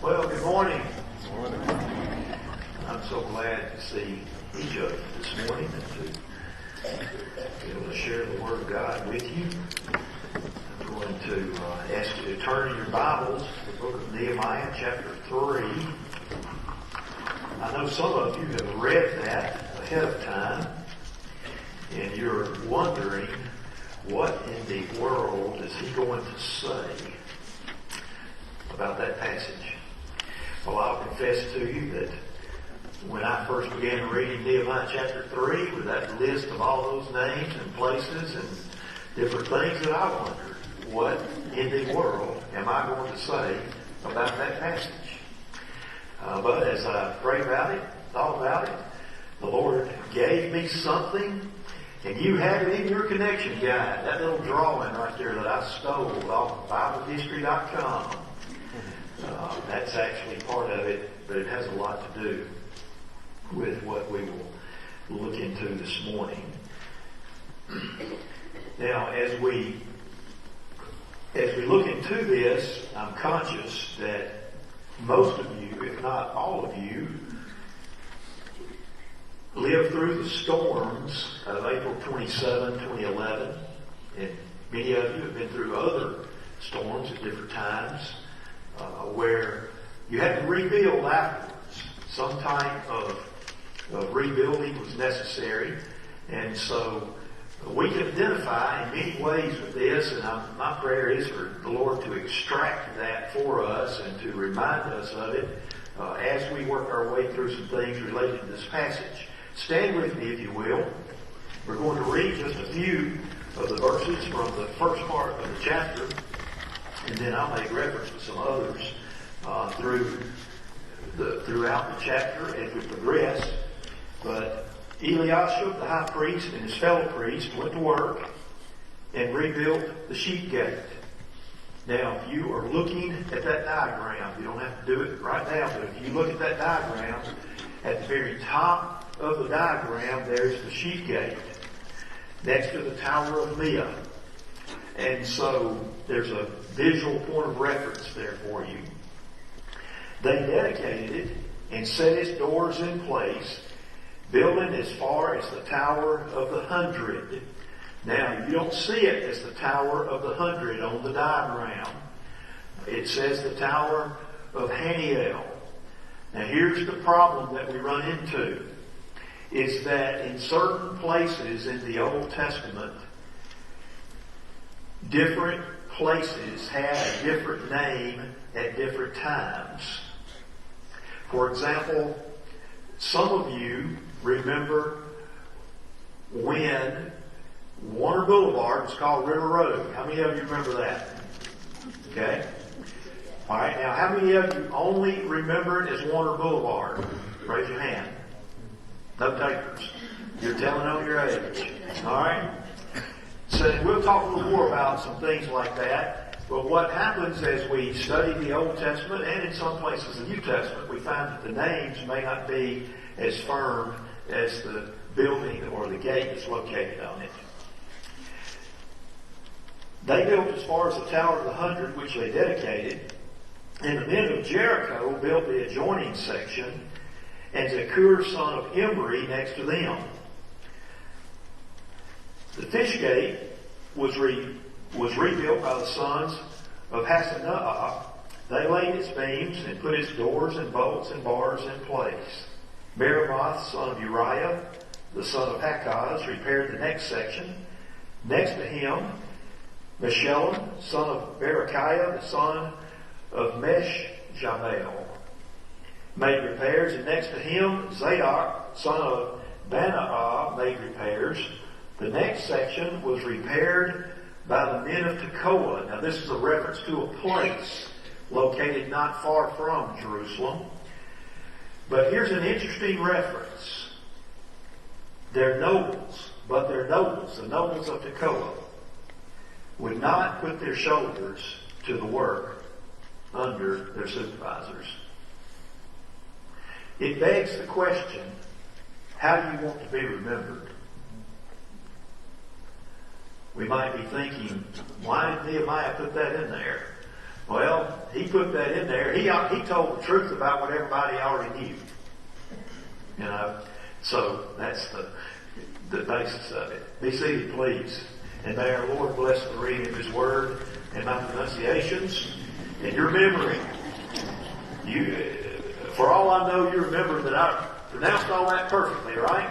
Well, good morning. Good morning. I'm so glad to see each of you this morning and to be able to share the Word of God with you. I'm going to ask you to turn in your Bibles to the book of Nehemiah, chapter 3. I know some of you have read that ahead of time, and you're wondering, what in the world is he going to say about that passage? Well, I'll confess to you that when I first began reading Nehemiah chapter 3, with that list of all those names and places and different things, that I wondered, what in the world am I going to say about that passage? But as I prayed about it, thought about it, the Lord gave me something, and you have it in your connection guide, that little drawing right there that I stole off BibleHistory.com. That's actually part of it, but it has a lot to do with what we will look into this morning. Now, as we look into this, I'm conscious that most of you, if not all of you, lived through the storms of April 27, 2011, and many of you have been through other storms at different times where you had to rebuild afterwards. Some type of rebuilding was necessary, and so we can identify in many ways with this, and my prayer is for the Lord to extract that for us and to remind us of it as we work our way through some things related to this passage. Stand with me, if you will. We're going to read just a few of the verses from the first part of the chapter, and then I'll make reference to some others throughout the chapter as we progress. But Eliashib, the high priest, and his fellow priests went to work and rebuilt the sheep gate. Now, if you are looking at that diagram, you don't have to do it right now, but if you look at that diagram, at the very top of the diagram, there's the sheep gate next to the Tower of Mia. And so there's a visual point of reference there for you. They dedicated it and set its doors in place, building as far as the Tower of the 100. Now, you don't see it as the Tower of the 100 on the diagram. It says the Tower of Haniel. Now, here's the problem that we run into, is that in certain places in the Old Testament, different places had a different name at different times. For example, some of you remember when Warner Boulevard was called River Road. How many of you remember that? Okay. All right. Now, how many of you only remember it as Warner Boulevard? Raise your hand. No takers. You're telling on your age. All right. So we'll talk a little more about some things like that. But what happens as we study the Old Testament and in some places the New Testament, we find that the names may not be as firm as the building or the gate that's located on it. They built as far as the Tower of the 100, which they dedicated, and the men of Jericho built the adjoining section, and Zakur, son of Imri, next to them. The fish gate was rebuilt by the sons of Hassenaah. They laid its beams and put its doors and bolts and bars in place. Meremoth, son of Uriah, the son of Hakaz, repaired the next section. Next to him, Meshullam, son of Berechiah, the son of Meshjamal, made repairs, and next to him, Zadok, son of Banaah, made repairs. The next section was repaired by the men of Tekoa. Now, this is a reference to a place located not far from Jerusalem. But here's an interesting reference. They're nobles, but they're nobles. The nobles of Tekoa would not put their shoulders to the work under their supervisors. It begs the question, how do you want to be remembered? We might be thinking, why did Nehemiah put that in there? Well, he put that in there. He told the truth about what everybody already knew. You know, so that's the basis of it. Be seated, please. And may our Lord bless the reading of His Word and my pronunciations and your memory. For all I know, you remember that I pronounced all that perfectly, right?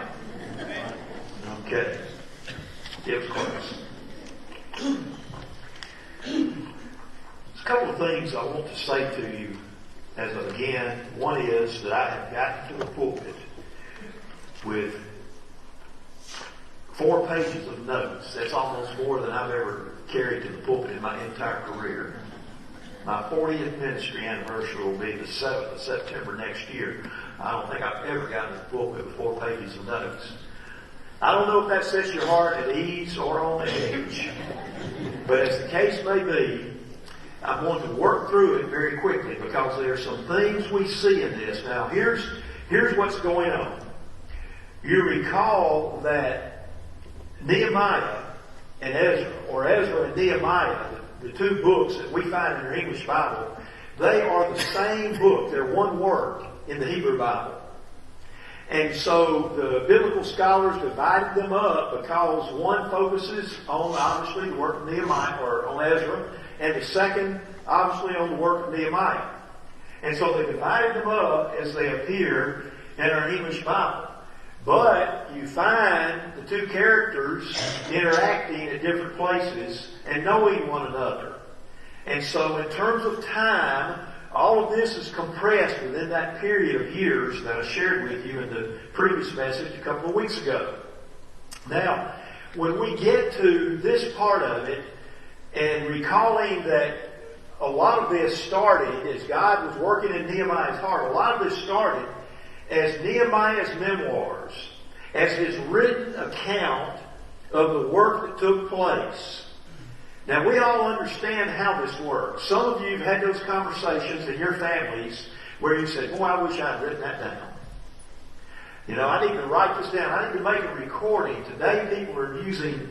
Okay. It was close. There's a couple of things I want to say to you as I begin. One is that I have gotten to the pulpit with 4 pages of notes. That's almost more than I've ever carried to the pulpit in my entire career. My 40th ministry anniversary will be the 7th of September next year. I don't think I've ever gotten to the pulpit with 4 pages of notes. I don't know if that sets your heart at ease or on edge. But as the case may be, I'm going to work through it very quickly because there are some things we see in this. Now, here's what's going on. You recall that Nehemiah and Ezra, or Ezra and Nehemiah, the 2 books that we find in your English Bible, they are the same book. They're one work in the Hebrew Bible. And so the biblical scholars divided them up because one focuses on, obviously, the work of Nehemiah, or on Ezra, and the second, obviously, on the work of Nehemiah. And so they divided them up as they appear in our English Bible. But you find the 2 characters interacting at different places and knowing one another. And so in terms of time, all of this is compressed within that period of years that I shared with you in the previous message a couple of weeks ago. Now, when we get to this part of it, and recalling that a lot of this started as God was working in Nehemiah's heart, a lot of this started as Nehemiah's memoirs, as his written account of the work that took place. Now, we all understand how this works. Some of you have had those conversations in your families where you said, boy, I wish I had written that down. You know, I need to write this down. I need to make a recording. Today, people are using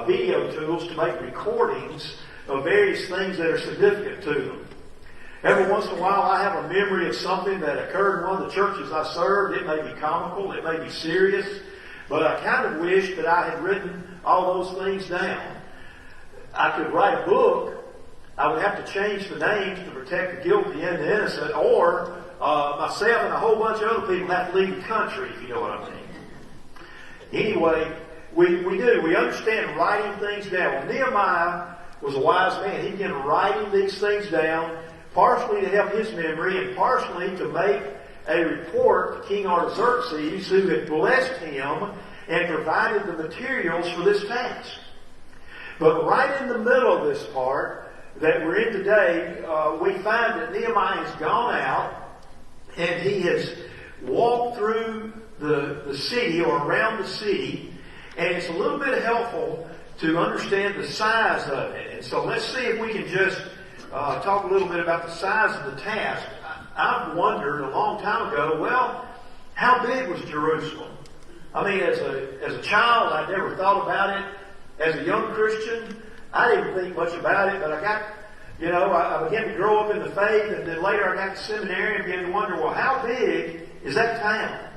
video tools to make recordings of various things that are significant to them. Every once in a while, I have a memory of something that occurred in one of the churches I served. It may be comical, it may be serious, but I kind of wish that I had written all those things down. I could write a book. I would have to change the names to protect the guilty and the innocent, or myself and a whole bunch of other people have to leave the country, if you know what I mean. Anyway, we do. We understand writing things down. Well, Nehemiah was a wise man. He began writing these things down, partially to help his memory and partially to make a report to King Artaxerxes, who had blessed him and provided the materials for this task. But right in the middle of this part that we're in today, we find that Nehemiah has gone out and he has walked through the city or around the city, and it's a little bit helpful to understand the size of it. And so let's see if we can just talk a little bit about the size of the task. I've wondered a long time ago, well, how big was Jerusalem? I mean, as a child, I never thought about it. As a young Christian, I didn't think much about it, but I began to grow up in the faith, and then later I got to seminary and began to wonder, well, how big is that town?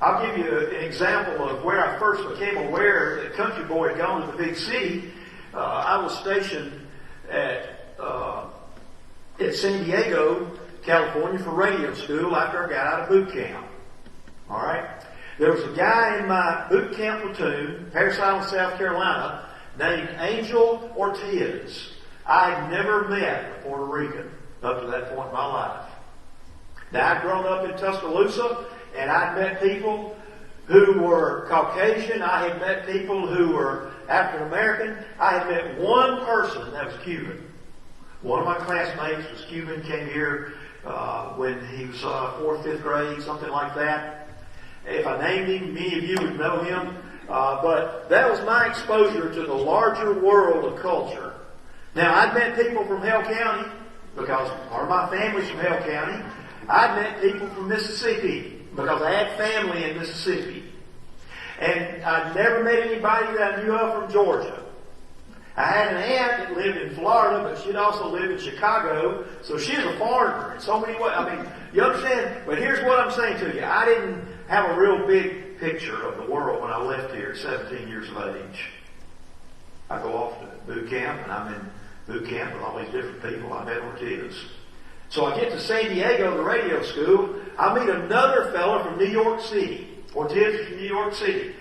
I'll give you an example of where I first became aware that a country boy had gone to the big city. I was stationed at San Diego, California for radio school after I got out of boot camp. All right? There was a guy in my boot camp platoon, Paris Island, South Carolina, named Angel Ortiz. I had never met a Puerto Rican up to that point in my life. Now, I'd grown up in Tuscaloosa, and I'd met people who were Caucasian. I had met people who were African American. I had met one person that was Cuban. One of my classmates was Cuban, came here when he was 4th, 5th grade, something like that. If I named him, many of you would know him. But that was my exposure to the larger world of culture. Now, I'd met people from Hale County, because part of my family's from Hale County. I'd met people from Mississippi, because I had family in Mississippi. And I'd never met anybody that I knew of from Georgia. I had an aunt that lived in Florida, but she'd also lived in Chicago, so she's a foreigner in so many ways. I mean, you understand? But here's what I'm saying to you. I didn't have a real big picture of the world when I left here at 17 years of age. I go off to boot camp, and I'm in boot camp with all these different people. I met Ortiz. So I get to San Diego, the radio school. I meet another fellow from New York City. Ortiz is from New York City.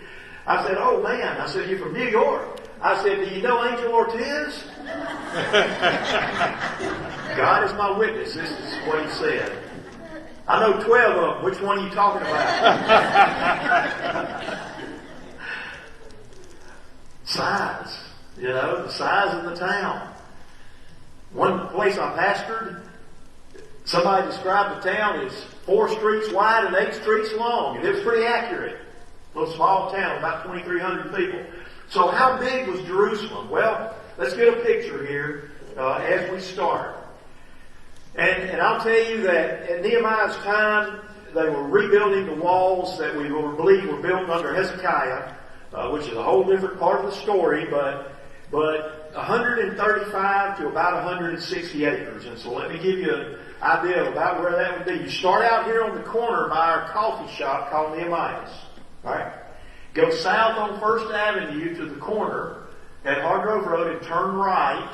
I said, oh man. I said, you're from New York. I said, do you know Angel Ortiz? God is my witness. This is what he said. I know 12 of them. Which one are you talking about? Size. You know, the size of the town. One place I pastored, somebody described the town as 4 streets wide and 8 streets long. And it was pretty accurate. A little small town, about 2,300 people. So how big was Jerusalem? Well, let's get a picture here as we start. And I'll tell you that at Nehemiah's time, they were rebuilding the walls that we believe were built under Hezekiah, which is a whole different part of the story, but 135 to about 160 acres. And so let me give you an idea of about where that would be. You start out here on the corner by our coffee shop called Nehemiah's. All right? Go south on First Avenue to the corner at Hargrove Road and turn right.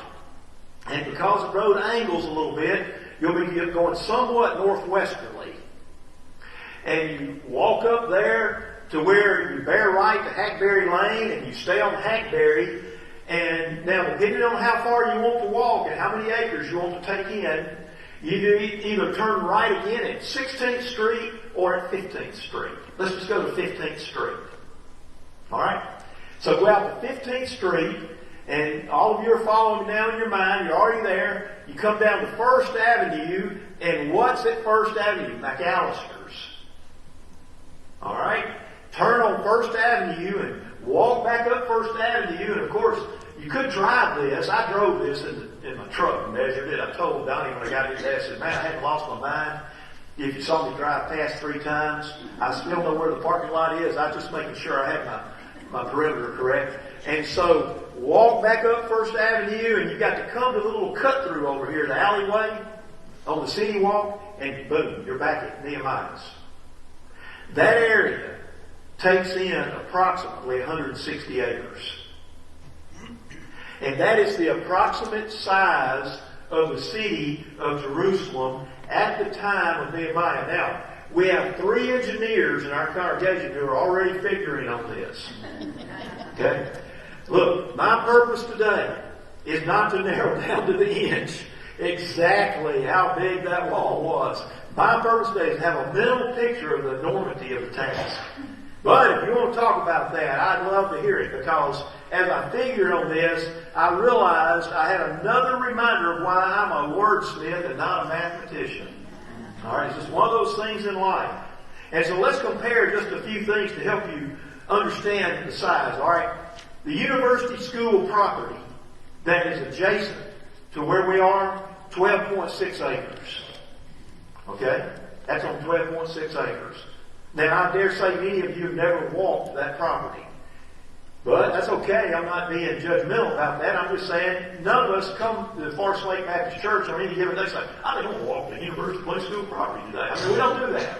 And because the road angles a little bit, you'll be going somewhat northwesterly. And you walk up there to where you bear right to Hackberry Lane, and you stay on Hackberry. And now, depending on how far you want to walk and how many acres you want to take in, you do either turn right again at 16th Street or at 15th Street. Let's just go to 15th Street. All right? So go out to 15th Street, and all of you are following me now in your mind. You're already there. You come down to First Avenue, and what's at First Avenue? McAllister's. All right? Turn on First Avenue and walk back up First Avenue, and of course, you could drive this. I drove this in my truck and measured it. I told Donnie when I got his ass, I said, man, I hadn't lost my mind. If you saw me drive past 3 times, I still know where the parking lot is. I'm just making sure I have my perimeter correct. And so, walk back up First Avenue, and you got to come to the little cut-through over here, the alleyway, on the city walk, and boom, you're back at Nehemiah's. That area takes in approximately 160 acres. And that is the approximate size of the city of Jerusalem at the time of Nehemiah. Now, we have 3 engineers in our congregation who are already figuring on this. Okay? Look, my purpose today is not to narrow down to the inch exactly how big that wall was. My purpose today is to have a mental picture of the enormity of the task. But if you want to talk about that, I'd love to hear it, because as I figured on this, I realized I had another reminder of why I'm a wordsmith and not a mathematician. All right, it's just one of those things in life. And so let's compare just a few things to help you understand the size. All right, the university school property that is adjacent to where we are, 12.6 acres. Okay, that's on 12.6 acres. Now, I dare say many of you have never walked that property. But that's okay. I'm not being judgmental about that. I'm just saying none of us come to the Forest Lake Baptist Church on any given day say, I don't want to walk the University Place School property today. I mean, we don't do that.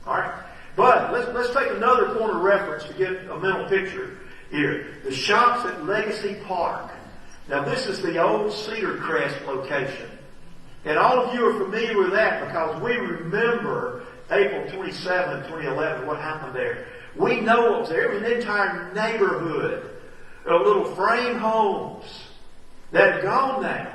All right? But let's take another point of reference to get a mental picture here. The shops at Legacy Park. Now, this is the old Cedar Crest location. And all of you are familiar with that because we remember April 27, 2011, what happened there. We know what was there. It was an entire neighborhood of little frame homes that had gone now.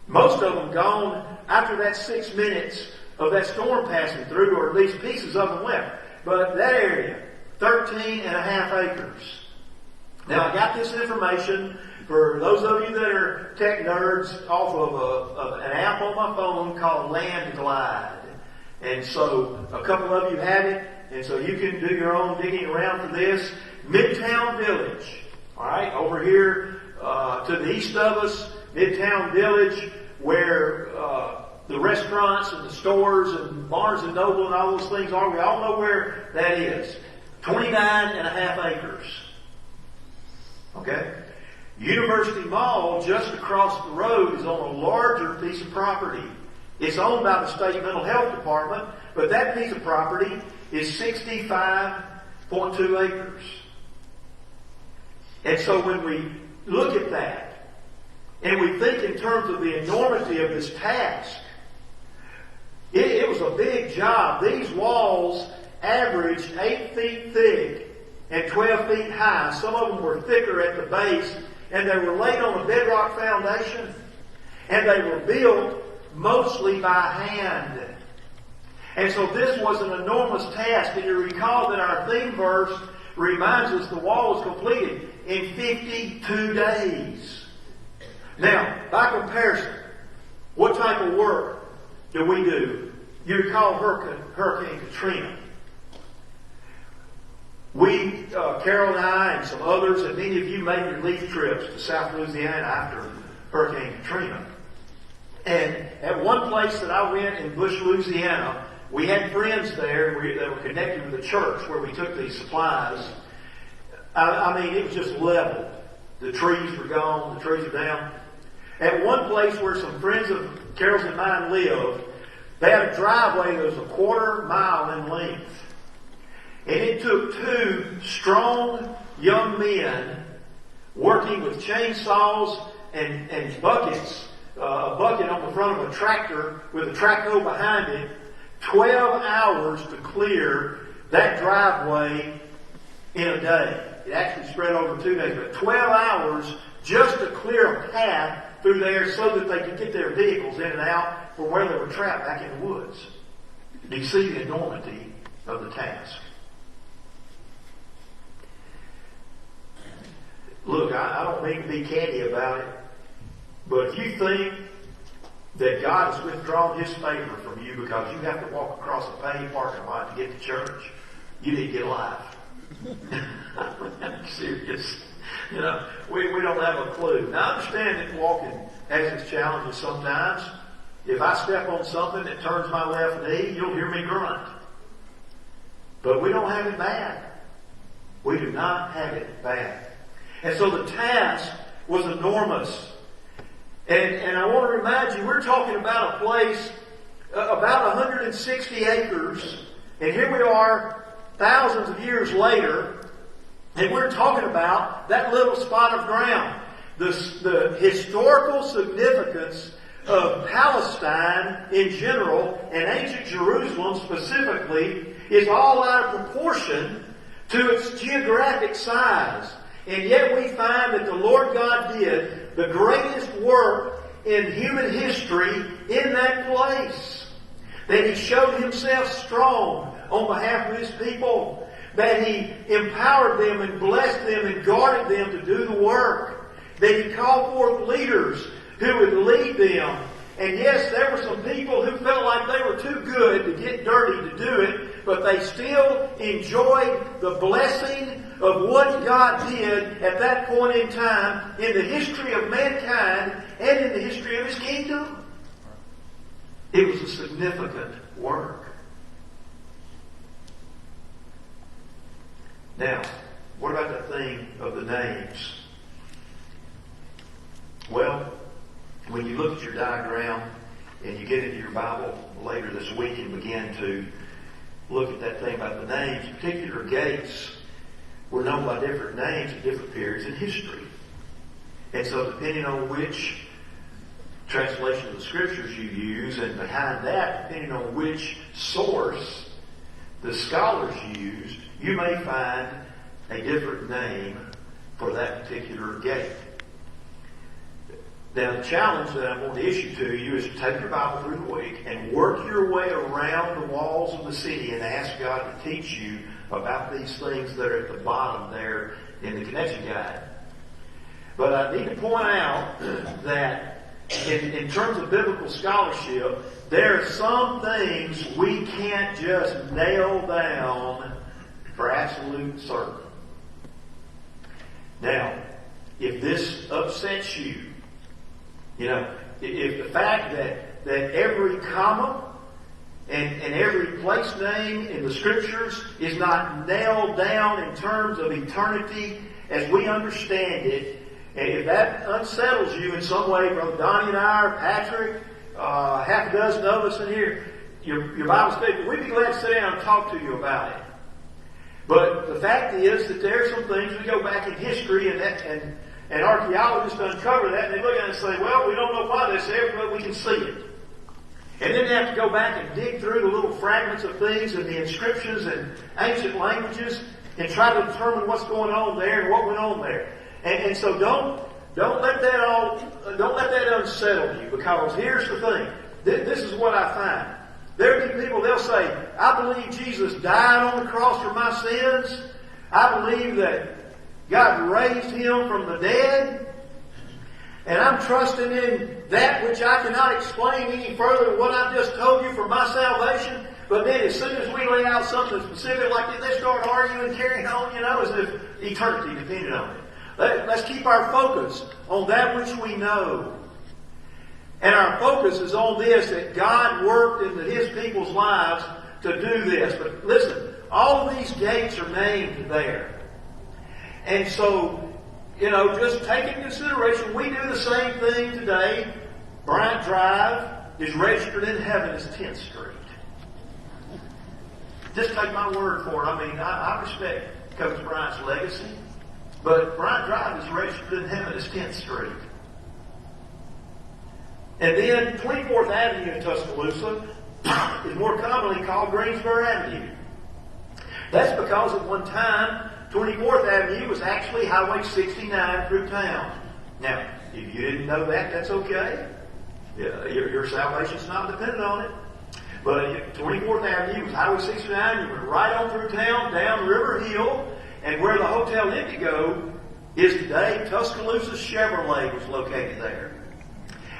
Most of them gone after that 6 minutes of that storm passing through, or at least pieces of them left. But that area, 13.5 acres. Now, I got this information for those of you that are tech nerds off of an app on my phone called Landglide. And so a couple of you have it, and so you can do your own digging around for this. Midtown Village, all right, over here to the east of us, Midtown Village, where the restaurants and the stores and Barnes and Noble and all those things are. We all know where that is. 29.5 acres. Okay? University Mall, just across the road, is on a larger piece of property. It's owned by the state mental health department, but that piece of property is 65.2 acres. And so when we look at that, and we think in terms of the enormity of this task, it was a big job. These walls averaged 8 feet thick and 12 feet high. Some of them were thicker at the base, and they were laid on a bedrock foundation. And they were built mostly by hand. And so this was an enormous task. And you recall that our theme verse reminds us the wall was completed in 52 days. Now, by comparison, what type of work do we do? You recall Hurricane Katrina. We, Carol and I and some others, and many of you made relief trips to South Louisiana after Hurricane Katrina. And at one place that I went in Bush, Louisiana, we had friends there that were connected with the church where we took these supplies. I mean, it was just leveled. The trees were gone, the trees were down. At one place where some friends of Carol's and mine lived, they had a driveway that was 1/4 mile in length. And it took 2 strong young men working with chainsaws and buckets, a bucket on the front of a tractor with a track hoe behind it, 12 hours to clear that driveway in a day. It actually spread over 2 days, but 12 hours just to clear a path through there so that they could get their vehicles in and out from where they were trapped back in the woods. Do you see the enormity of the task? Look, I don't mean to be candy about it, but if you think that God has withdrawn His favor from you because you have to walk across a paved parking lot to get to church, you need to get alive. I'm serious. You know, we don't have a clue. Now, I understand that walking has its challenges sometimes. If I step on something that turns my left knee, you'll hear me grunt. But we don't have it bad. We do not have it bad. And so the task was enormous. And I want to remind you, we're talking about a place about 160 acres. And here we are thousands of years later. And we're talking about that little spot of ground. The historical significance of Palestine in general and ancient Jerusalem specifically is all out of proportion to its geographic size. And yet we find that the Lord God did the greatest work in human history in that place. That He showed Himself strong on behalf of His people. That He empowered them and blessed them and guarded them to do the work. That He called forth leaders who would lead them. And yes, there were some people who felt like they were too good to get dirty to do it, but they still enjoyed the blessing of what God did at that point in time in the history of mankind and in the history of His kingdom. It was a significant work. Now, what about the thing of the names? Well, when you look at your diagram and you get into your Bible later this week and begin to look at that thing about the names, particular gates were known by different names at different periods in history. And so depending on which translation of the Scriptures you use, and behind that, depending on which source the scholars used, you may find a different name for that particular gate. Now, the challenge that I'm going to issue to you is to take your Bible through the week and work your way around the walls of the city and ask God to teach you about these things that are at the bottom there in the connection guide. But I need to point out that in terms of biblical scholarship, there are some things we can't just nail down for absolute certain. Now, if this upsets you, you know, if the fact that every comma and every place name in the Scriptures is not nailed down in terms of eternity as we understand it, And if that unsettles you in some way, Brother Donnie and I, or Patrick, half a dozen of us in here, your Bible study, we'd be glad to sit down and talk to you about it. But the fact is that there are some things, we go back in history and archaeologists uncover that, and they look at it and say, well, we don't know why that's there, but we can see it. And then they have to go back and dig through the little fragments of things and the inscriptions and ancient languages and try to determine what's going on there and what went on there. And so don't let that unsettle you, because here's the thing. This is what I find. There be people, they'll say, I believe Jesus died on the cross for my sins. I believe that God raised Him from the dead. And I'm trusting in that which I cannot explain any further than what I've just told you for my salvation. But then as soon as we lay out something specific like this, they start arguing and carrying on, as if eternity depended on it. Let's keep our focus on that which we know. And our focus is on this, that God worked into His people's lives to do this. But listen, all of these gates are named there. And so, just take into consideration, we do the same thing today. Bryant Drive is registered in heaven as 10th Street. Just take my word for it. I respect Coach Bryant's legacy. But Bryant Drive is registered in heaven as 10th Street. And then 24th Avenue in Tuscaloosa is more commonly called Greensboro Avenue. That's because at one time, 24th Avenue was actually Highway 69 through town. Now, if you didn't know that, that's okay. Your salvation's not dependent on it. But 24th Avenue was Highway 69. You went right on through town, down River Hill, and where the Hotel Indigo is today, Tuscaloosa Chevrolet was located there.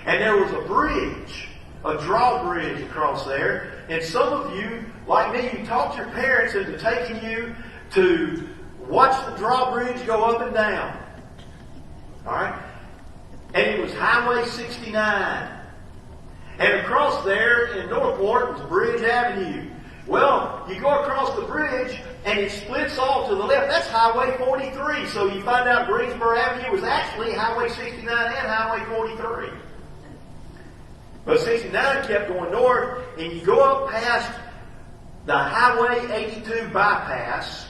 And there was a bridge, a drawbridge across there. And some of you, like me, you talked your parents into taking you to watch the drawbridge go up and down. Alright? And it was Highway 69. And across there in Northport was Bridge Avenue. Well, you go across the bridge and it splits off to the left. That's Highway 43. So you find out Greensboro Avenue was actually Highway 69 and Highway 43. But 69 kept going north, and you go up past the Highway 82 bypass,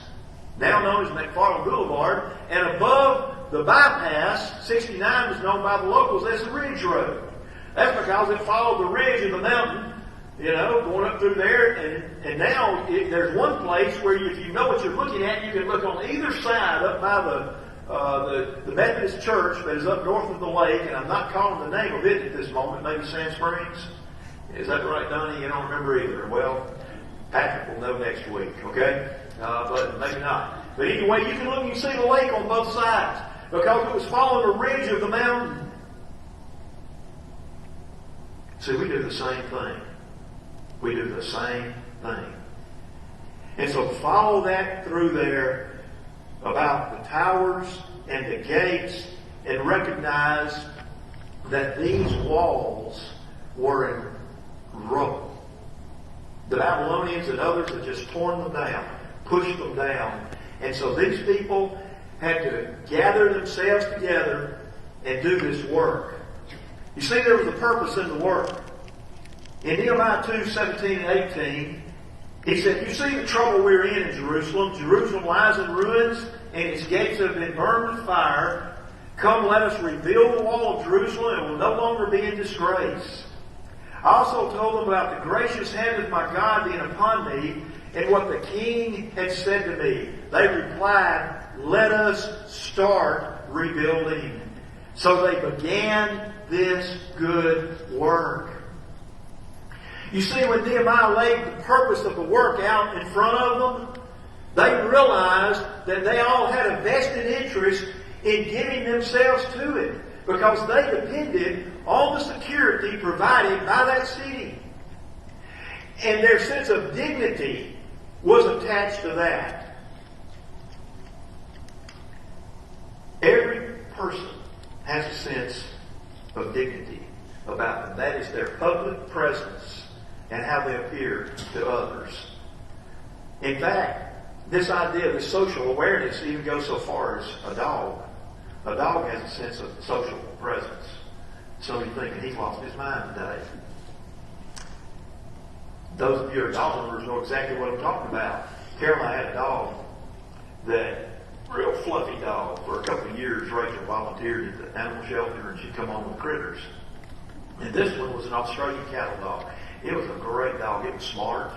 now known as McFarland Boulevard, and above the bypass, 69 was known by the locals as the Ridge Road. That's because it followed the ridge of the mountain, going up through there, and now there's one place where if you know what you're looking at, you can look on either side up by the Methodist church that is up north of the lake, and I'm not calling the name of it at this moment, maybe Sand Springs. Is that right, Donnie? You don't remember either. Well, Patrick will know next week, okay? But maybe not. But anyway, you can look and you see the lake on both sides because it was following the ridge of the mountain. See, we do the same thing. We do the same thing. And so follow that through there about the towers and the gates and recognize that these walls were in rubble. The Babylonians and others had just torn them down, pushed them down. And so these people had to gather themselves together and do this work. You see, there was a purpose in the work. In Nehemiah 2:17 and 18, he said, you see the trouble we're in Jerusalem. Jerusalem lies in ruins, and its gates have been burned with fire. Come, let us rebuild the wall of Jerusalem, and will no longer be in disgrace. I also told them about the gracious hand of my God being upon me, and what the king had said to me. They replied, let us start rebuilding. So they began this good work. You see, when Nehemiah laid the purpose of the work out in front of them, they realized that they all had a vested interest in giving themselves to it because they depended on the security provided by that city. And their sense of dignity was attached to that. Every person has a sense of dignity about them. That is their public presence and how they appear to others. In fact, this idea, this social awareness even goes so far as a dog. A dog has a sense of social presence. Some of you thinking he's lost his mind today. Those of you who are dog owners know exactly what I'm talking about. Carol and I had a dog, that real fluffy dog. For a couple of years, Rachel volunteered at the animal shelter, and she'd come home with critters. And this one was an Australian cattle dog. It was a great dog. It was smart.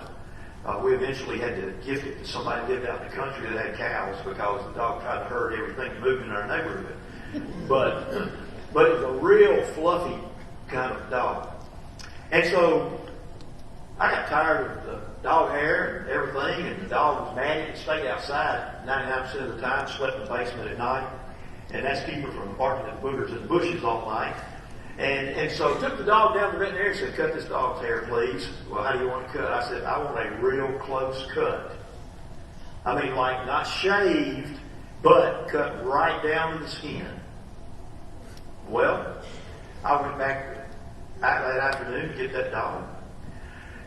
We eventually had to gift it to somebody who lived out in the country that had cows, because the dog tried to herd everything moving in our neighborhood. But it was a real fluffy kind of dog. And so I got tired of the dog hair and everything, and the dog was matted and stayed outside 99% of the time, slept in the basement at night, and that's keep her from barking at boogers in the bushes all night. And so took the dog down to the veterinarian and said, cut this dog's hair, please. Well, how do you want it cut? I said, I want a real close cut. I mean, like not shaved, but cut right down to the skin. Well, I went back that afternoon to get that dog.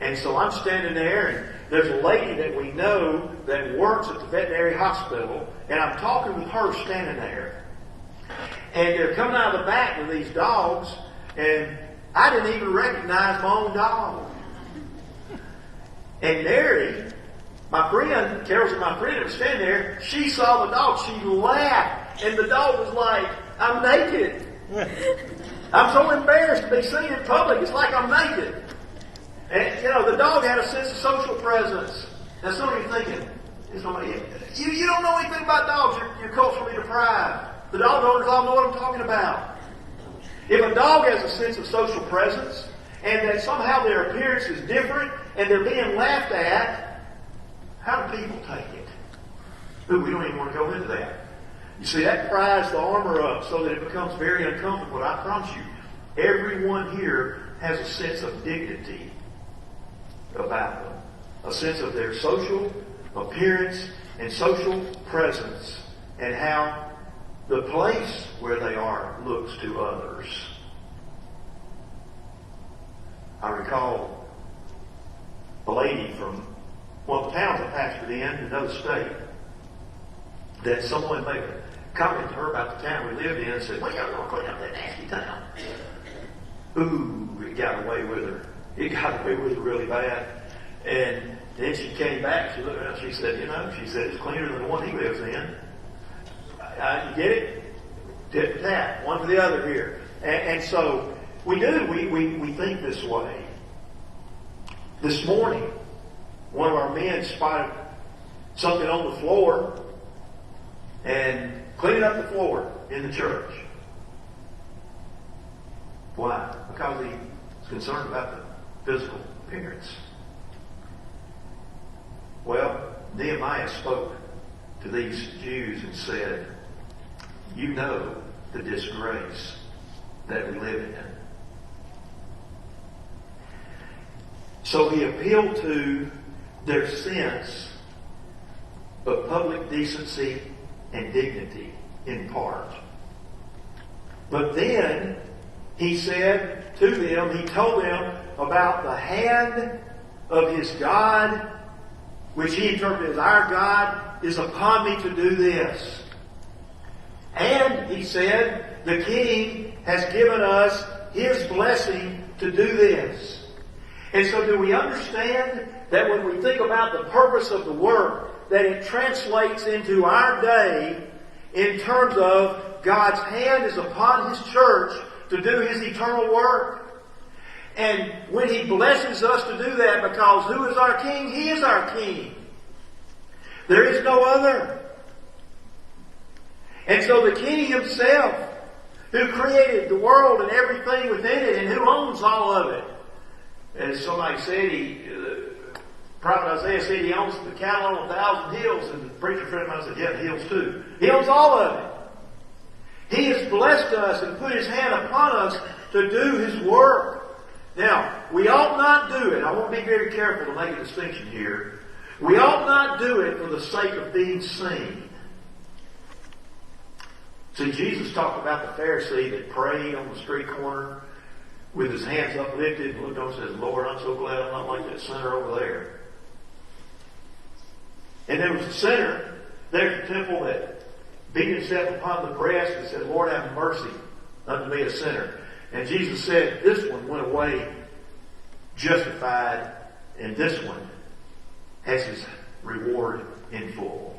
And so I'm standing there, and there's a lady that we know that works at the veterinary hospital, and I'm talking with her standing there. And they're coming out of the back with these dogs, and I didn't even recognize my own dog. And Mary, my friend, Carol's my friend that was standing there, she saw the dog. She laughed, and the dog was like, I'm naked. I'm so embarrassed to be seen in public. It's like I'm naked. And, the dog had a sense of social presence. Now, some of you are thinking, you don't know anything about dogs. You're culturally deprived. The dog owners all know what I'm talking about. If a dog has a sense of social presence, and that somehow their appearance is different, and they're being laughed at, how do people take it? Ooh, we don't even want to go into that. You see, that pries the armor up so that it becomes very uncomfortable. I promise you, everyone here has a sense of dignity about them. A sense of their social appearance and social presence, and how the place where they are looks to others. I recall a lady from one of the towns I pastored in another state, that someone made a comment to her about the town we lived in and said, well, y'all going to clean up that nasty town. Ooh, it got away with her. It got away with her really bad. And then she came back, she looked around, she said, she said, it's cleaner than the one he lives in. You get it? Tit for tat, one for the other here. And so we do. We think this way. This morning, one of our men spotted something on the floor and cleaned up the floor in the church. Why? Because he was concerned about the physical appearance. Well, Nehemiah spoke to these Jews and said, you know the disgrace that we live in. So he appealed to their sense of public decency and dignity in part. But then he said to them, he told them about the hand of his God, which he interpreted as our God is upon me to do this. And he said, the king has given us his blessing to do this. And so do we understand that when we think about the purpose of the work, that it translates into our day in terms of God's hand is upon his church to do his eternal work. And when he blesses us to do that, because who is our king? He is our king. There is no other. And so the king himself, who created the world and everything within it, and who owns all of it. As somebody said, Prophet Isaiah said he owns the cattle on 1,000 hills, and the preacher friend of mine said, yeah, the hills too. He owns all of it. He has blessed us and put his hand upon us to do his work. Now, we ought not do it. I want to be very careful to make a distinction here. We ought not do it for the sake of being seen. See, Jesus talked about the Pharisee that prayed on the street corner with his hands uplifted and looked over and says, Lord, I'm so glad I'm not like that sinner over there. And there was a sinner there at the temple that beat himself upon the breast and said, Lord, have mercy unto me, a sinner. And Jesus said, this one went away justified, and this one has his reward in full.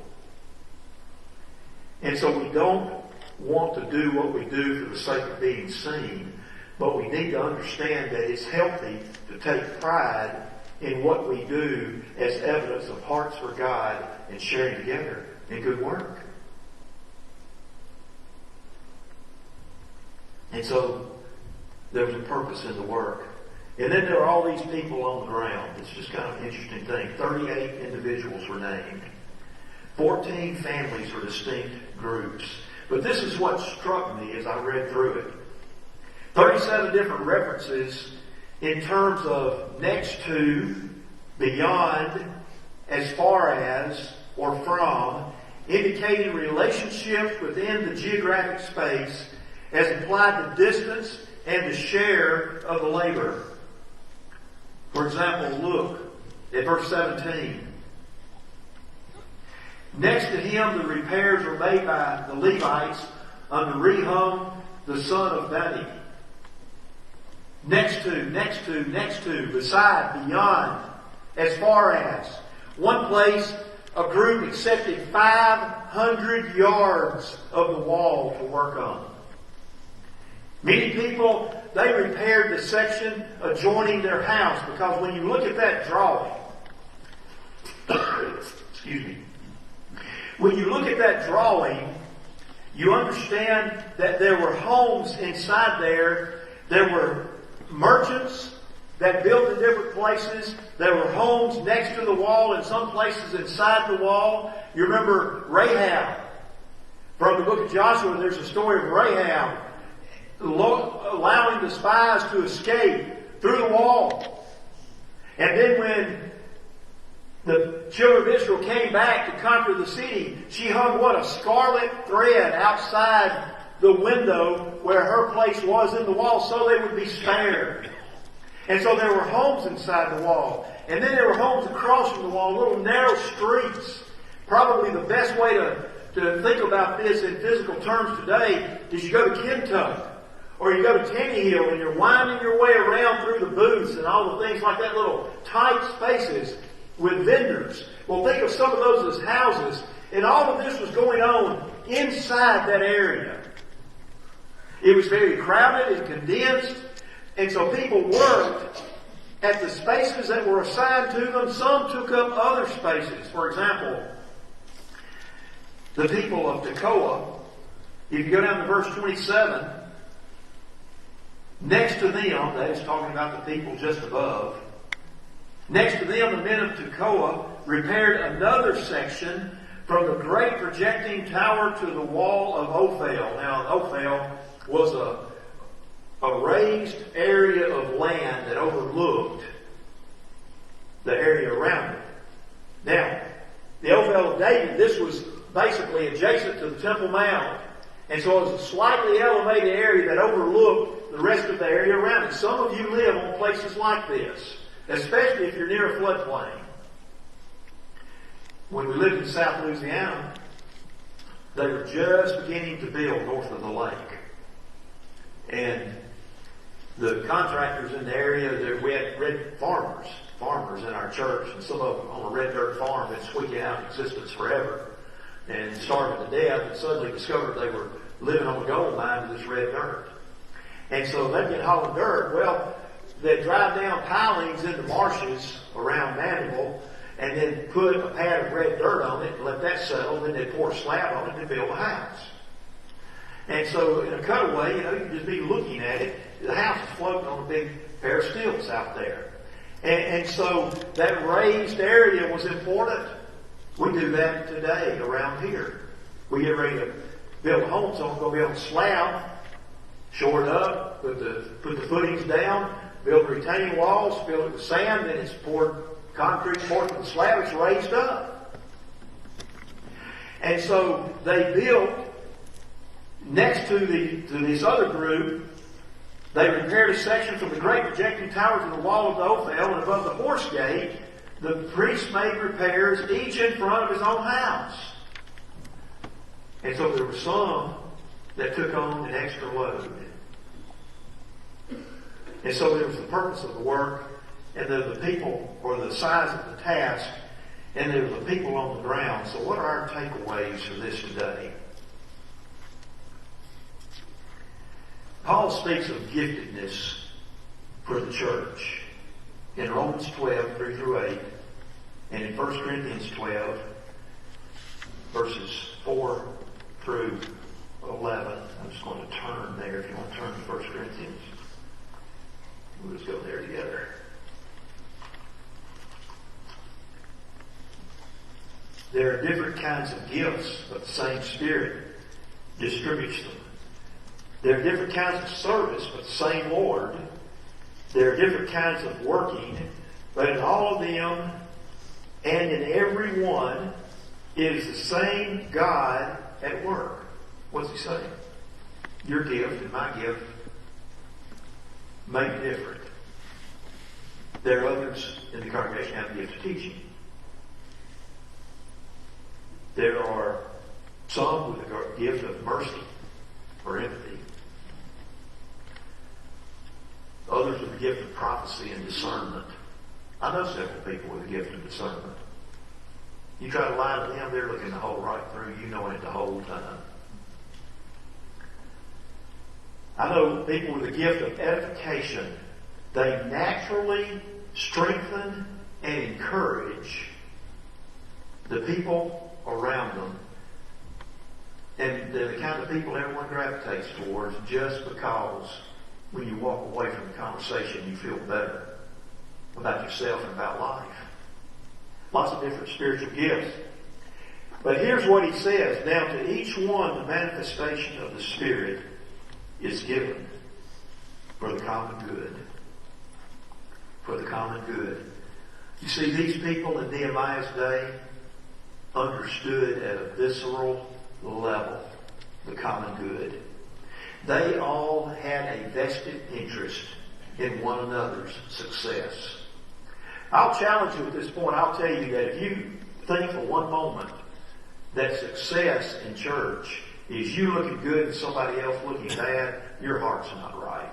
And so we don't want to do what we do for the sake of being seen, but we need to understand that it's healthy to take pride in what we do as evidence of hearts for God and sharing together in good work. And so there was a purpose in the work. And then there are all these people on the ground. It's just kind of an interesting thing. 38 individuals were named. 14 families or distinct groups. But this is what struck me as I read through it. 37 different references in terms of next to, beyond, as far as, or from, indicating relationships within the geographic space as implied the distance and the share of the labor. For example, look at verse 17. Next to him, the repairs were made by the Levites under Rehum, the son of Bani. Next to, beside, beyond, as far as. One place, a group accepted 500 yards of the wall to work on. Many people, they repaired the section adjoining their house, because when you look at that drawing, excuse me, when you look at that drawing, you understand that there were homes inside there. There were merchants that built in different places. There were homes next to the wall and some places inside the wall. You remember Rahab. From the book of Joshua, there's a story of Rahab allowing the spies to escape through the wall. And then when the children of Israel came back to conquer the city, she hung what? A scarlet thread outside the window where her place was in the wall so they would be spared. And so there were homes inside the wall. And then there were homes across from the wall, little narrow streets. Probably the best way to think about this in physical terms today is you go to Kentucky or you go to Tanny Hill and you're winding your way around through the booths and all the things like that, little tight spaces with vendors. Well, think of some of those as houses. And all of this was going on inside that area. It was very crowded and condensed. And so people worked at the spaces that were assigned to them. Some took up other spaces. For example, the people of Tekoa, if you go down to verse 27, next to them, that is talking about the people just above, next to them, the men of Tekoa repaired another section from the great projecting tower to the wall of Ophel. Now, Ophel was a raised area of land that overlooked the area around it. Now, the Ophel of David, this was basically adjacent to the Temple Mount. And so it was a slightly elevated area that overlooked the rest of the area around it. Some of you live on places like this, especially if you're near a floodplain. When we lived in South Louisiana, they were just beginning to build north of the lake. And the contractors in the area, we had red farmers in our church, and some of them on a red dirt farm been squeaking out in existence forever and starving to death, and suddenly discovered they were living on a gold mine with this red dirt. And so they'd get hauling dirt. Well, they'd drive down pilings into marshes around Mandeville and then put a pad of red dirt on it and let that settle. Then they'd pour a slab on it and build a house. And so in a cutaway, you'd just be looking at it. The house is floating on a big pair of stilts out there. And so that raised area was important. We do that today around here. We get ready to build a home, so we're going to build a slab, shore it up, put the footings down, build retaining walls, fill it with sand, then it's poured, concrete poured with the slab, it's raised up. And so they built next to this other group. They repaired a section from the great projecting tower to the wall of the Ophel, and above the horse gate, the priest made repairs, each in front of his own house. And so there were some that took on an extra load. And so there was the purpose of the work, and there were the people, or the size of the task, and there were the people on the ground. So what are our takeaways for this today? Paul speaks of giftedness for the church in Romans 12, 3 through 8, and in 1 Corinthians 12, verses 4 through 11. I'm just going to turn there if you want to turn to 1 Corinthians. We'll just go there together. There are different kinds of gifts, but the same Spirit distributes them. There are different kinds of service, but the same Lord. There are different kinds of working, but in all of them and in every one, it is the same God at work. What's he saying? Your gift and my gift may be different. There are others in the congregation who have the gift of teaching. There are some with the gift of mercy or empathy. Others with the gift of prophecy and discernment. I know several people with the gift of discernment. You try to lie to them, they're looking the whole right through. You know it the whole time. I know people with the gift of edification. They naturally strengthen and encourage the people around them. And they're the kind of people everyone gravitates towards just because when you walk away from the conversation you feel better about yourself and about life. Lots of different spiritual gifts. But here's what he says. Now to each one the manifestation of the Spirit is given for the common good. For the common good. You see, these people in Nehemiah's day understood at a visceral level the common good. They all had a vested interest in one another's success. I'll challenge you at this point. I'll tell you that if you think for one moment that success in church is you looking good and somebody else looking bad, your heart's not right.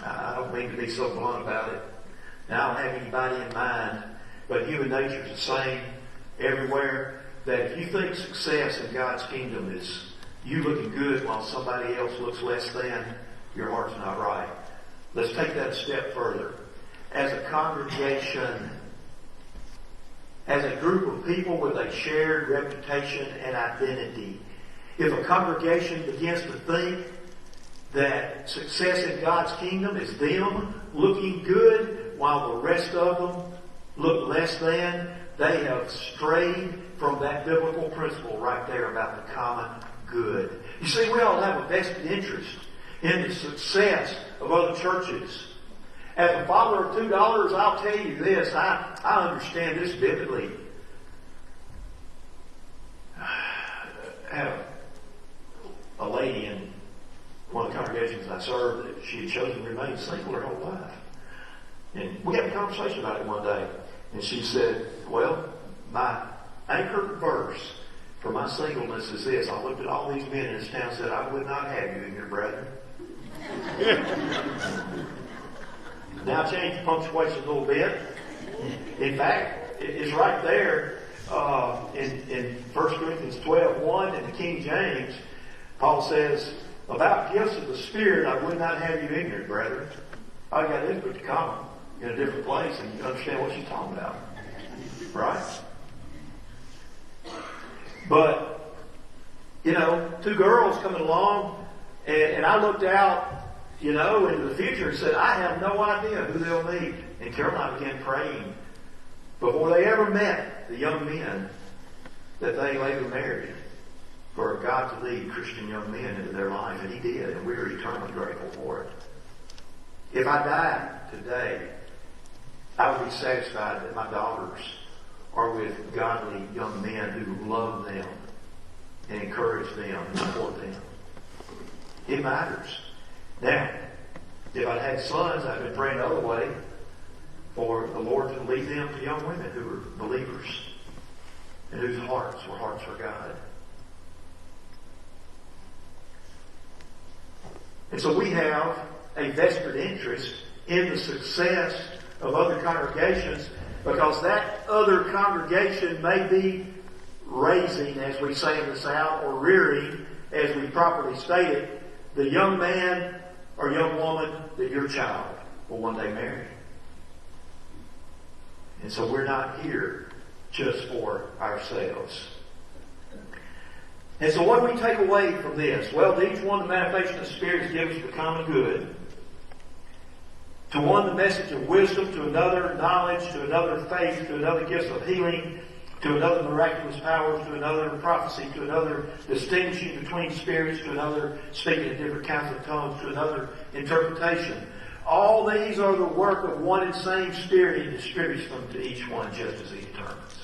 I don't mean to be so blunt about it. Now, I don't have anybody in mind, but human nature is the same everywhere. That if you think success in God's kingdom is you looking good while somebody else looks less than, your heart's not right. Let's take that a step further. As a congregation, as a group of people with a shared reputation and identity, if a congregation begins to think that success in God's kingdom is them looking good while the rest of them look less than, they have strayed from that biblical principle right there about the common good. You see, we all have a vested interest in the success of other churches. As a father of $2, I'll tell you this. I understand this vividly. I had a lady in one of the congregations I served that she had chosen to remain single her whole life. And we had a conversation about it one day. And she said, well, my anchor verse for my singleness is this. I looked at all these men in this town and said, I would not have you in your brethren. Now I changed the punctuation a little bit. In fact, it's right there in 1 Corinthians 12:1 in the King James. Paul says, about gifts of the Spirit, I would not have you ignorant, brethren. All you got to do is put the comma in a different place and you understand what she's talking about. Right? But, you know, two girls coming along, and I looked out, you know, into the future and said, I have no idea who they'll meet. And Caroline began praying before they ever met the young men that they later married for God to lead Christian young men into their life. And He did, and we are eternally grateful for it. If I died today, I would be satisfied that my daughters are with godly young men who love them and encourage them and support them. It matters. Now, if I'd had sons, I'd been praying the other way for the Lord to lead them to young women who were believers and whose hearts were hearts for God. And so we have a vested interest in the success of other congregations, because that other congregation may be raising, as we say in the South, or rearing, as we properly state it, the young man or young woman that your child will one day marry. And so we're not here just for ourselves. And so what do we take away from this? Well, to each one the manifestation of the Spirit is given for the common good. To one the message of wisdom, to another knowledge, to another faith, to another gifts of healing, to another miraculous powers, to another prophecy, to another distinguishing between spirits, to another speaking in different kinds of tongues, to another interpretation. All these are the work of one and same Spirit. He distributes them to each one just as He determines.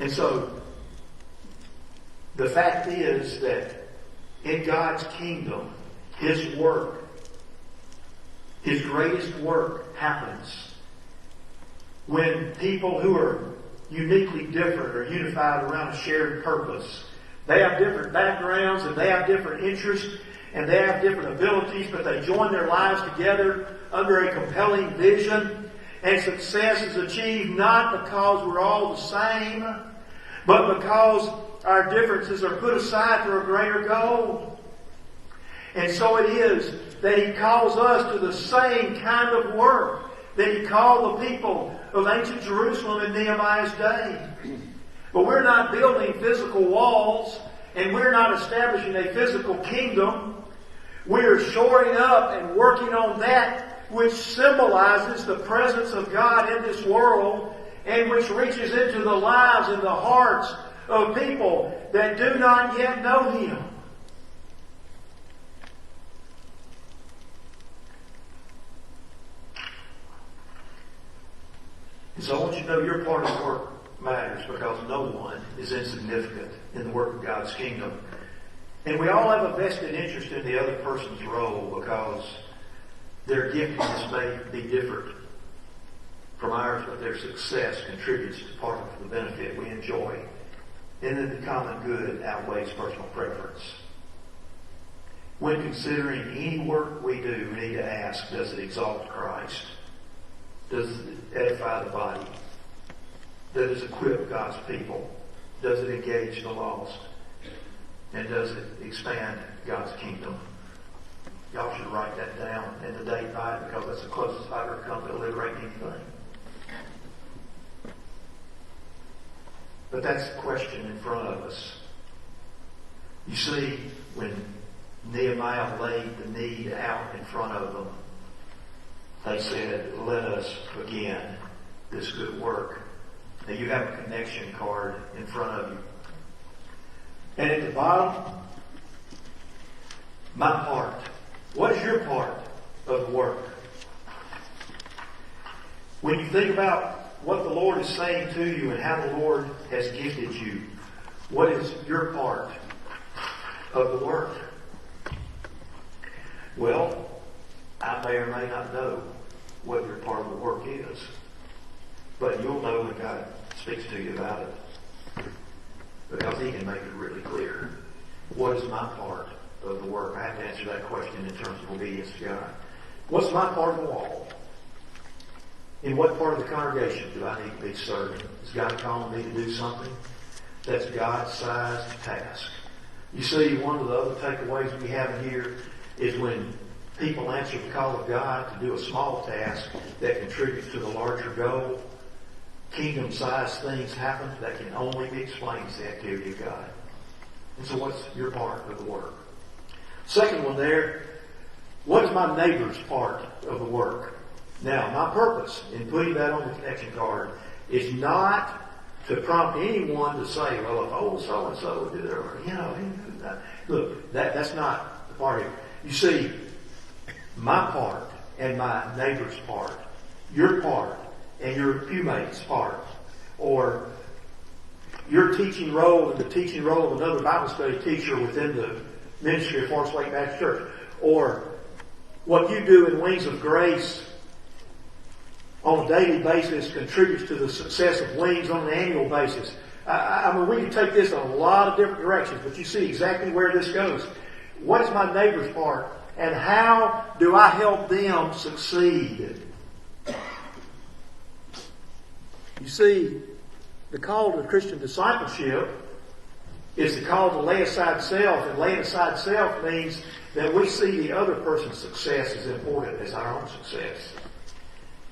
And so, the fact is that in God's kingdom, His work, His greatest work happens when people who are uniquely different are unified around a shared purpose. They have different backgrounds and they have different interests and they have different abilities, but they join their lives together under a compelling vision. And success is achieved not because we're all the same, but because our differences are put aside for a greater goal. And so it is that He calls us to the same kind of work that He called the people of ancient Jerusalem in Nehemiah's day. But we're not building physical walls, and we're not establishing a physical kingdom. We're shoring up and working on that which symbolizes the presence of God in this world, and which reaches into the lives and the hearts of people that do not yet know Him. And so I want you to know your part of the work matters, because no one is insignificant in the work of God's kingdom. And we all have a vested interest in the other person's role, because their giftedness may be different from ours, but their success contributes to part of the benefit we enjoy. And then the common good outweighs personal preference. When considering any work we do, we need to ask, does it exalt Christ? Does it edify the body? Does it equip God's people? Does it engage the lost? And does it expand God's kingdom? Y'all should write that down and the date by it, because that's the closest I've ever come to alliterating anything. But that's the question in front of us. You see, when Nehemiah laid the need out in front of them, they said, let us begin this good work. Now you have a connection card in front of you. And at the bottom, my part. What is your part of the work? When you think about what the Lord is saying to you and how the Lord has gifted you, what is your part of the work? Well, I may or may not know what your part of the work is, but you'll know when God speaks to you about it, because He can make it really clear. What is my part of the work? I have to answer that question in terms of obedience to God. What's my part of the wall? In what part of the congregation do I need to be serving? Is God calling me to do something? That's God's sized task. You see, one of the other takeaways we have here is when people answer the call of God to do a small task that contributes to the larger goal, kingdom-sized things happen that can only be explained as the activity of God. And so what's your part of the work? Second one there, what's my neighbor's part of the work? Now, my purpose in putting that on the connection card is not to prompt anyone to say, well, if old so-and-so would do that, look, that's not the part here. You see, my part and my neighbor's part, your part and your pewmate's part, or your teaching role and the teaching role of another Bible study teacher within the ministry of Forest Lake Baptist Church, or what you do in Wings of Grace on a daily basis contributes to the success of Wings on an annual basis. I mean, we can take this in a lot of different directions, but you see exactly where this goes. What is my neighbor's part? And how do I help them succeed? You see, the call to Christian discipleship is the call to lay aside self. And laying aside self means that we see the other person's success as important as our own success.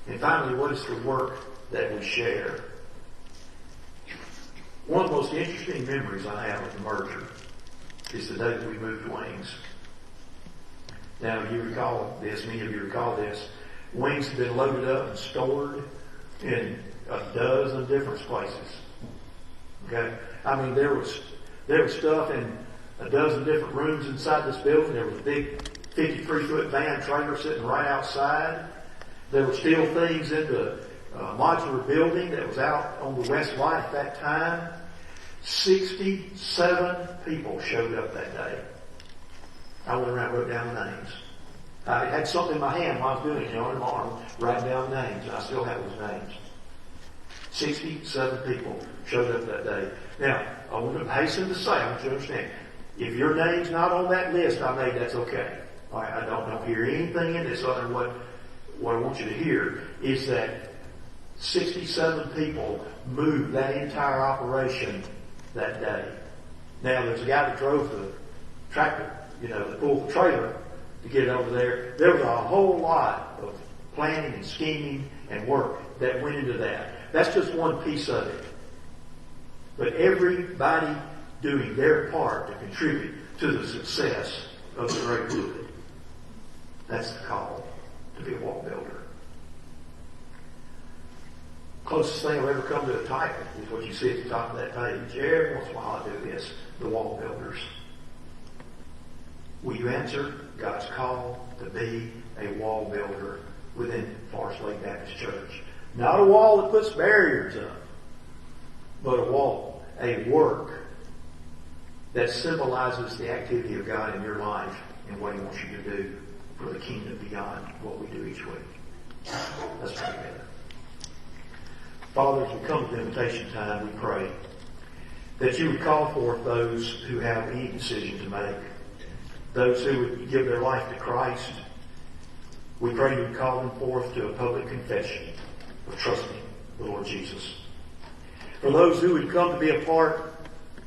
And finally, what is the work that we share? One of the most interesting memories I have of the merger is the day that we moved Wings. Now, you recall this, many of you recall this. Wings had been loaded up and stored in a dozen different places. Okay? I mean, there was stuff in a dozen different rooms inside this building. There was a big 53-foot van trailer sitting right outside. There were still things in the modular building that was out on the west lot at that time. 67 people showed up that day. I went around and wrote down the names. I had something in my hand while I was doing it, on an arm, writing down names, and I still have those names. 67 people showed up that day. Now, I want to hasten to say, I want you to understand, if your name's not on that list I made, that's okay. All right, I don't hear anything in this other than what I want you to hear is that 67 people moved that entire operation that day. Now, there's a guy that drove the tractor, that pulled the trailer to get it over there. There was a whole lot of planning and scheming and work that went into that. That's just one piece of it. But everybody doing their part to contribute to the success of the great good. That's the call to be a wall builder. Closest thing I'll ever come to a title is what you see at the top of that page. Every once in a while I do this. The wall builders. Will you answer God's call to be a wall builder within Forest Lake Baptist Church? Not a wall that puts barriers up, but a wall, a work that symbolizes the activity of God in your life and what He wants you to do for the kingdom beyond what we do each week. Let's pray together. Father, as we come to invitation time, we pray that you would call forth those who have any decision to make, those who would give their life to Christ. We pray you would call them forth to a public confession of trusting the Lord Jesus. For those who would come to be a part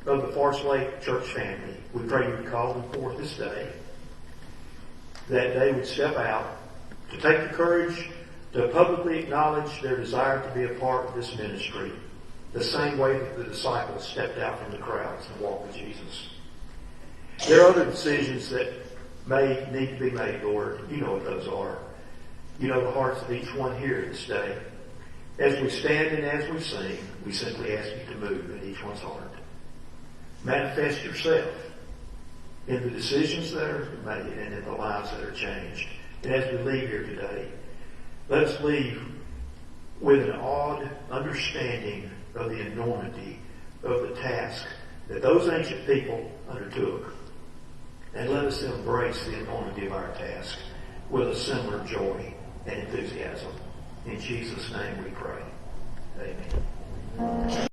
of the Forest Lake Church family, we pray you would call them forth this day, that they would step out to take the courage to publicly acknowledge their desire to be a part of this ministry, the same way that the disciples stepped out from the crowds and walked with Jesus. There are other decisions that may need to be made, Lord. You know what those are. You know the hearts of each one here this day. As we stand and as we sing, we simply ask you to move in each one's heart. Manifest yourself in the decisions that are made and in the lives that are changed. And as we leave here today, let us leave with an awed understanding of the enormity of the task that those ancient people undertook. And let us embrace the enormity of our task with a similar joy and enthusiasm. In Jesus' name we pray. Amen.